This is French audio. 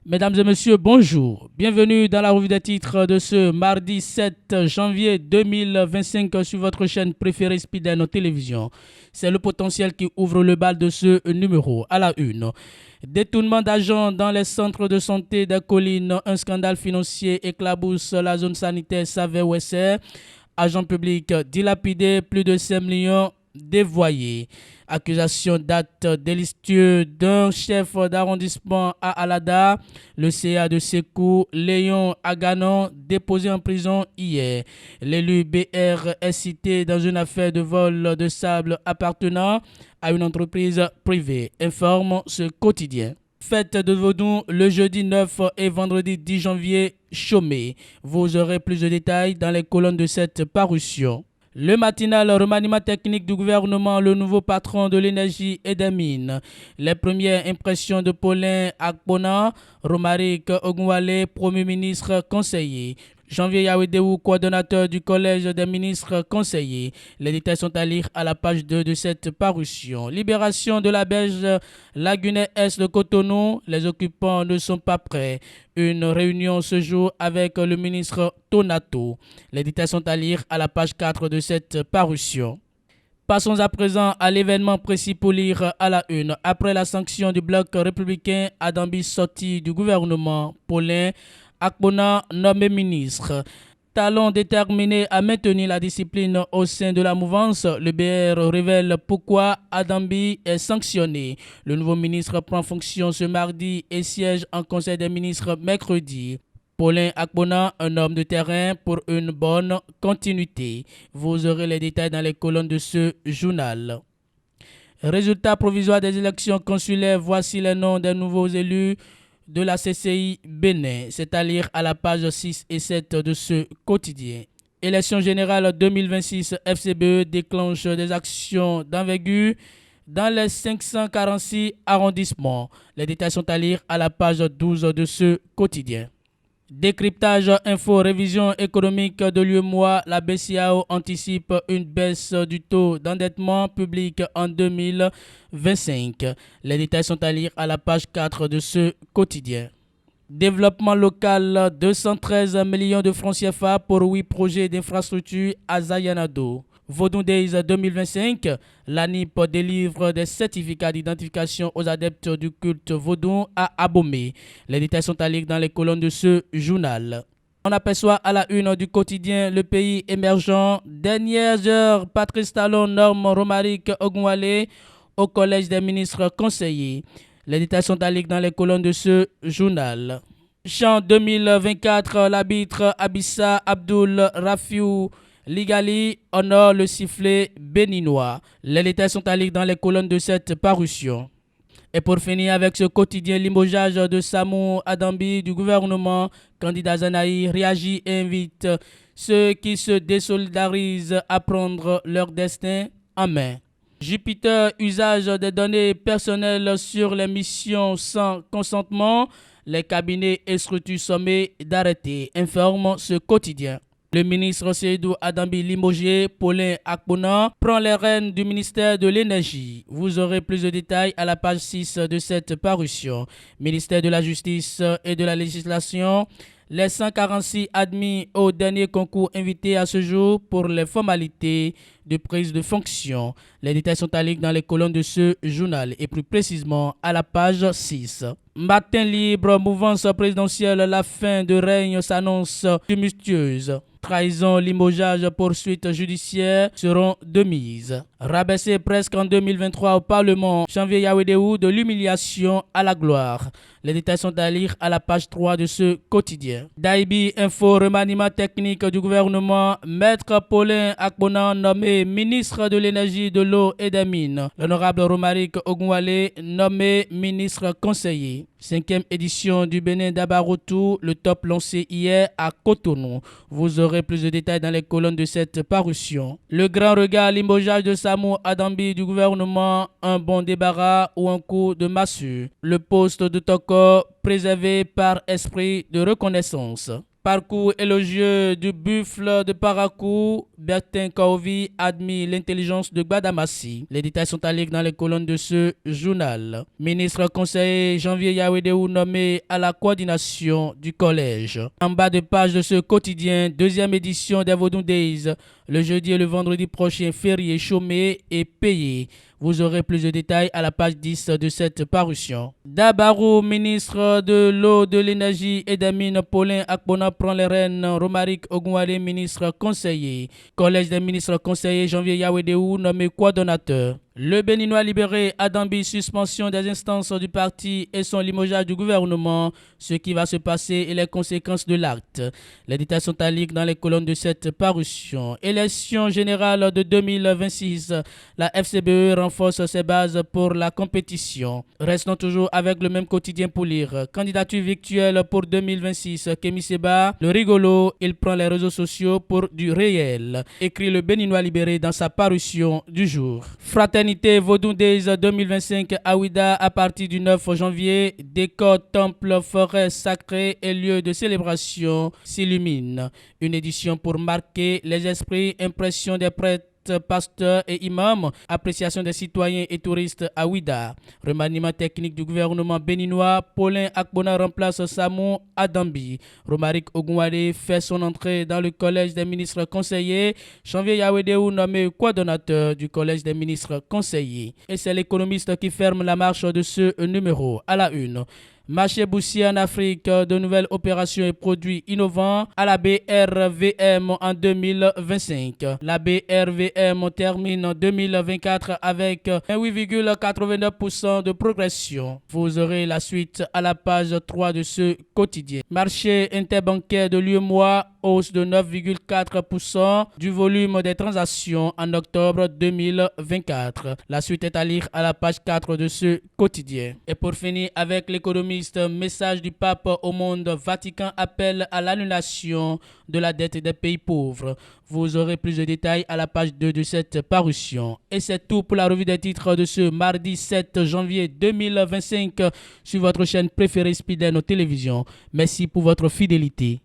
Mesdames et messieurs, bonjour. Bienvenue dans la revue des titres de ce mardi 7 janvier 2025 sur votre chaîne préférée Speeden Télévision. C'est le potentiel qui ouvre le bal de ce numéro à la une. Détournement d'agents dans les centres de santé des collines, un scandale financier éclabousse la zone sanitaire Savais-Ouessert. Agents publics dilapidés, plus de 5 millions dévoyés. Accusation d'acte délicieux d'un chef d'arrondissement à Alada. Le CA de Sékou, Léon Aganon, déposé en prison hier. L'élu BR est cité dans une affaire de vol de sable appartenant à une entreprise privée, informe ce quotidien. Fête de Vaudou le jeudi 9 et vendredi 10 janvier, Chomé. Vous aurez plus de détails dans les colonnes de cette parution. Le matinal remaniement technique du gouvernement, le nouveau patron de l'énergie et des mines. Les premières impressions de Paulin Akpona, Romaric Ogunwale, Premier ministre conseiller. Janvier Yawedeu, coordonnateur du collège des ministres conseillers. Les détails sont à lire à la page 2 de cette parution. Libération de la berge lagunaire Est de Cotonou. Les occupants ne sont pas prêts. Une réunion ce jour avec le ministre Tonato. Les détails sont à lire à la page 4 de cette parution. Passons à présent à l'événement précis pour lire à la une. Après la sanction du bloc républicain, Adambi sorti du gouvernement, Paulin Akpona nommé ministre. Talon déterminé à maintenir la discipline au sein de la mouvance, le BR révèle pourquoi Adambi est sanctionné. Le nouveau ministre prend fonction ce mardi et siège en conseil des ministres mercredi. Paulin Akpona, un homme de terrain pour une bonne continuité. Vous aurez les détails dans les colonnes de ce journal. Résultats provisoires des élections consulaires, voici les noms des nouveaux élus de la CCI Bénin, c'est à lire à la page 6 et 7 de ce quotidien. Élection générale 2026, FCBE déclenche des actions d'envergure dans les 546 arrondissements. Les détails sont à lire à la page 12 de ce quotidien. Décryptage info révision économique de l'UEMOA, la BCAO anticipe une baisse du taux d'endettement public en 2025. Les détails sont à lire à la page 4 de ce quotidien. Développement local, 213 millions de francs CFA pour 8 projets d'infrastructure à Zayanado. Vaudou Days 2025, l'ANIP délivre des certificats d'identification aux adeptes du culte vaudou à Abomey. Les détails sont à lire dans les colonnes de ce journal. On aperçoit à la une du quotidien Le Pays émergent. Dernières heures, Patrice Talon norme Romaric Ogunwale au collège des ministres conseillers. Les détails sont à lire dans les colonnes de ce journal. Chant 2024, l'arbitre Abissa Abdul Rafiou Ligali honore le sifflet béninois. Les détails sont à lire dans les colonnes de cette parution. Et pour finir avec ce quotidien, limogeage de Samou Adambi du gouvernement, candidat Zanaï réagit et invite ceux qui se désolidarisent à prendre leur destin en main. Jupiter, usage des données personnelles sur les missions sans consentement, les cabinets et structures sommées d'arrêter, informe ce quotidien. Le ministre Seydou Adambi limogé, Paulin Akpona, prend les rênes du ministère de l'Énergie. Vous aurez plus de détails à la page 6 de cette parution. Ministère de la Justice et de la Législation, les 146 admis au dernier concours invités à ce jour pour les formalités de prise de fonction. Les détails sont à lire dans les colonnes de ce journal et plus précisément à la page 6. Matin libre, mouvance présidentielle, la fin de règne s'annonce tumultueuse. Trahison, limogeage, poursuite judiciaire seront de mise. Rabaissé presque en 2023 au Parlement, Janvier Yawedeu de l'humiliation à la gloire. Les détails sont à lire à la page 3 de ce quotidien. Daibi info remaniement technique du gouvernement. Maître Paulin Akpona nommé ministre de l'énergie, de l'eau et des mines. L'honorable Romaric Ogunwale nommé ministre conseiller. 5e édition du Bénin d'Abaroutou, le top lancé hier à Cotonou. Vous aurez plus de détails dans les colonnes de cette parution. Le grand regard, limogeage de Samou Adambi du gouvernement, un bon débarras ou un coup de massue. Le poste de Toko préservé par esprit de reconnaissance. Parcours élogieux du buffle de Parakou, Bertin Kaovi admire l'intelligence de Gbadamassi. Les détails sont à lire dans les colonnes de ce journal. Ministre conseiller Janvier Yawedeu nommé à la coordination du collège. En bas de page de ce quotidien, deuxième édition des Vodou Days, le jeudi et le vendredi prochain, férié, chômé et payé. Vous aurez plus de détails à la page 10 de cette parution. Dabarou, ministre de l'eau, de l'énergie et des mines, Paulin Akpona prend les rênes. Romaric Ogunwale, ministre conseiller. Collège des ministres conseillers, Janvier Yawedeu, nommé coordonnateur. Le Béninois libéré, Adambi, suspension des instances du parti et son limogeage du gouvernement, ce qui va se passer et les conséquences de l'acte. Les détails sont à lire dans les colonnes de cette parution. Élection générale de 2026, la FCBE renforce ses bases pour la compétition. Restons toujours avec le même quotidien pour lire. Candidature virtuelle pour 2026, Kémy Seba, le rigolo, il prend les réseaux sociaux pour du réel. Écrit le Béninois libéré dans sa parution du jour. Fraternité Vodou Days 2025 à Ouida à partir du 9 janvier. Décor, temple, forêt sacrée et lieu de célébration s'illumine. Une édition pour marquer les esprits, impression des prêtres, pasteurs et imams, appréciation des citoyens et touristes à Ouida. Remaniement technique du gouvernement béninois, Paulin Akpona remplace Samou Adambi. Romaric Ogunwale fait son entrée dans le collège des ministres conseillers. Janvier Yawedeu nommé coordonnateur du collège des ministres conseillers. Et c'est l'économiste qui ferme la marche de ce numéro. À la une. Marché boursier en Afrique, de nouvelles opérations et produits innovants à la BRVM en 2025. La BRVM termine 2024 avec 8,89% de progression. Vous aurez la suite à la page 3 de ce quotidien. Marché interbancaire de l'UEMOA, hausse de 9,4% du volume des transactions en octobre 2024. La suite est à lire à la page 4 de ce quotidien. Et pour finir avec l'économie, message du pape au monde, Vatican appelle à l'annulation de la dette des pays pauvres. Vous aurez plus de détails à la page 2 de cette parution. Et c'est tout pour la revue des titres de ce mardi 7 janvier 2025 sur votre chaîne préférée Speeden Télévision. Merci pour votre fidélité.